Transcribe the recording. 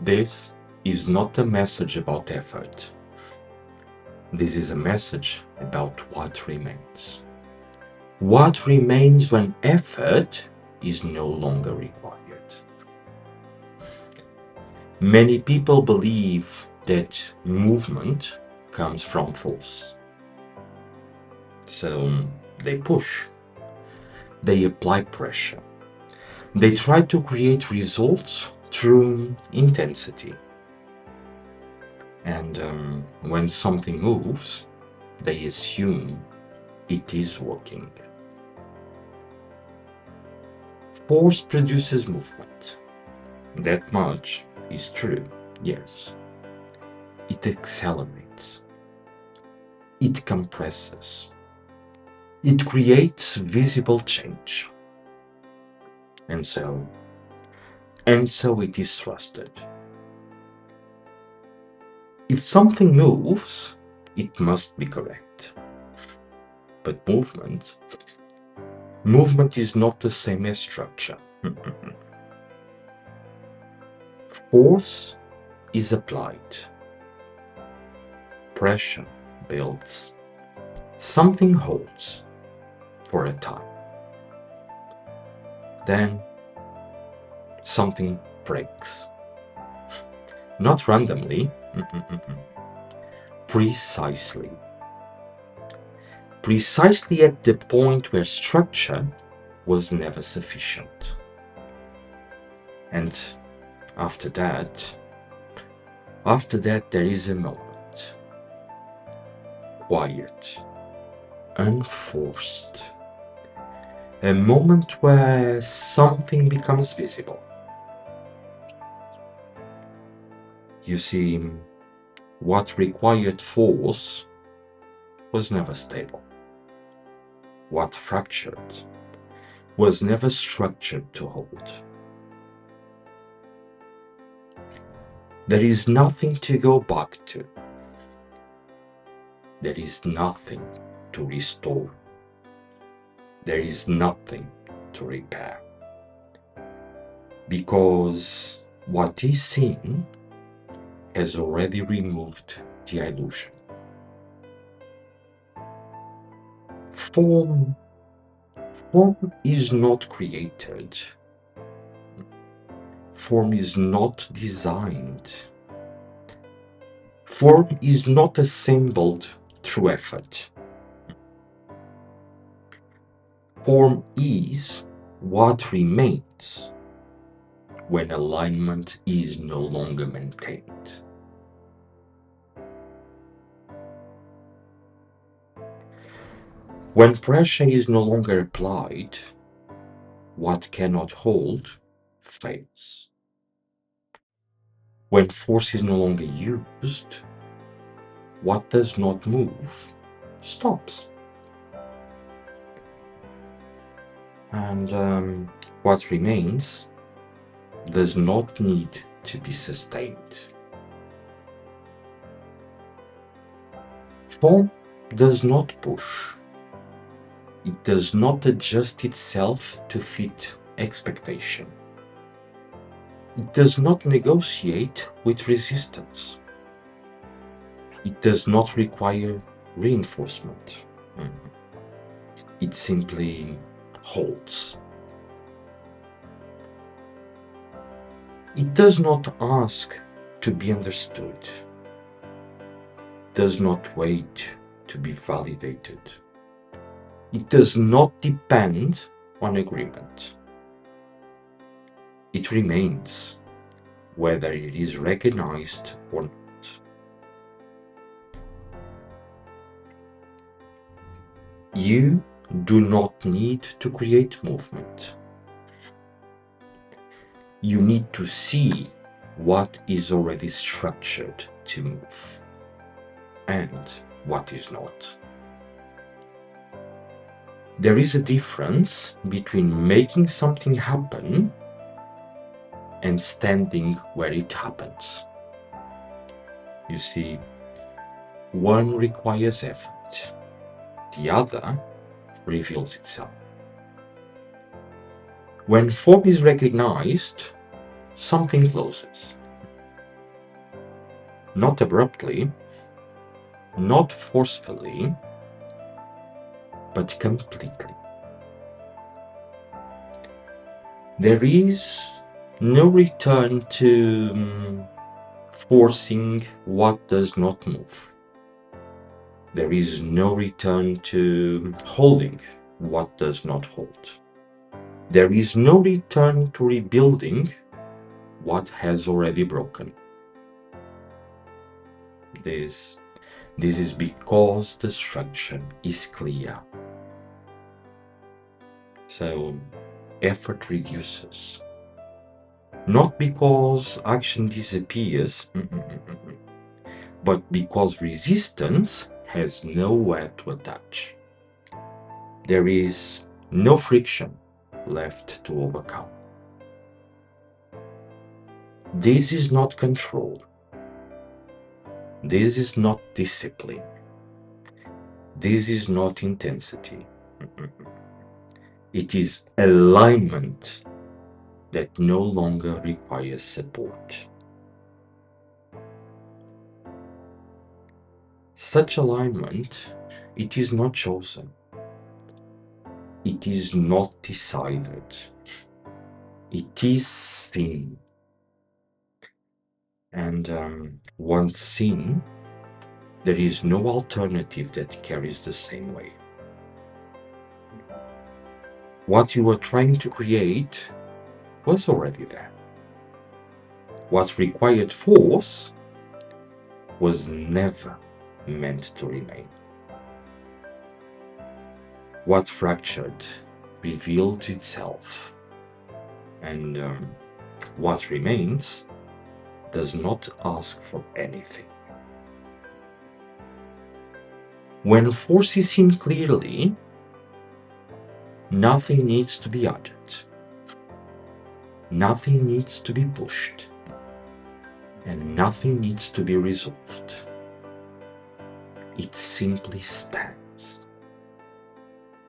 This is not a message about effort. This is a message about what remains. What remains when effort is no longer required. Many people believe that movement comes from force. So they push, they apply pressure, they try to create results through intensity. And when something moves, they assume it is working. Force produces movement. That much is true, yes. It accelerates, it compresses, it creates visible change. And so it is trusted. If something moves, it must be correct. But movement is not the same as structure. Force is applied. Pressure builds. Something holds for a time. Then something breaks. Not randomly, precisely. Precisely at the point where structure was never sufficient. And after that there is a moment. Quiet, unforced. A moment where something becomes visible. You see, what required force was never stable. What fractured was never structured to hold. There is nothing to go back to. There is nothing to restore. There is nothing to repair. Because what is seen has already removed the illusion. Form is not created. Form is not designed. Form is not assembled through effort. Form is what remains when alignment is no longer maintained. When pressure is no longer applied, what cannot hold fails. When force is no longer used, what does not move stops. And what remains does not need to be sustained. Form does not push. It does not adjust itself to fit expectation. It does not negotiate with resistance. It does not require reinforcement. It simply holds. It does not ask to be understood. It does not wait to be validated. It does not depend on agreement. It remains, whether it is recognized or not. You do not need to create movement. You need to see what is already structured to move and what is not. There is a difference between making something happen and standing where it happens. You see, one requires effort, the other reveals itself. When form is recognized, something closes. not abruptly, not forcefully, but completely. There is no return to forcing what does not move. There is no return to holding what does not hold. There is no return to rebuilding what has already broken. This is because the structure is clear. So effort reduces. Not because action disappears, but because resistance has nowhere to attach. There is no friction left to overcome. This is not control. This is not discipline. This is not intensity. It is alignment that no longer requires support. Such alignment, it is not chosen. It is not decided. It is seen. And once seen, there is no alternative that carries the same weight. What you were trying to create was already there. What required force was never meant to remain. What fractured revealed itself, and what remains does not ask for anything. When force is seen clearly, nothing needs to be added. Nothing needs to be pushed. And nothing needs to be resolved. It simply stands.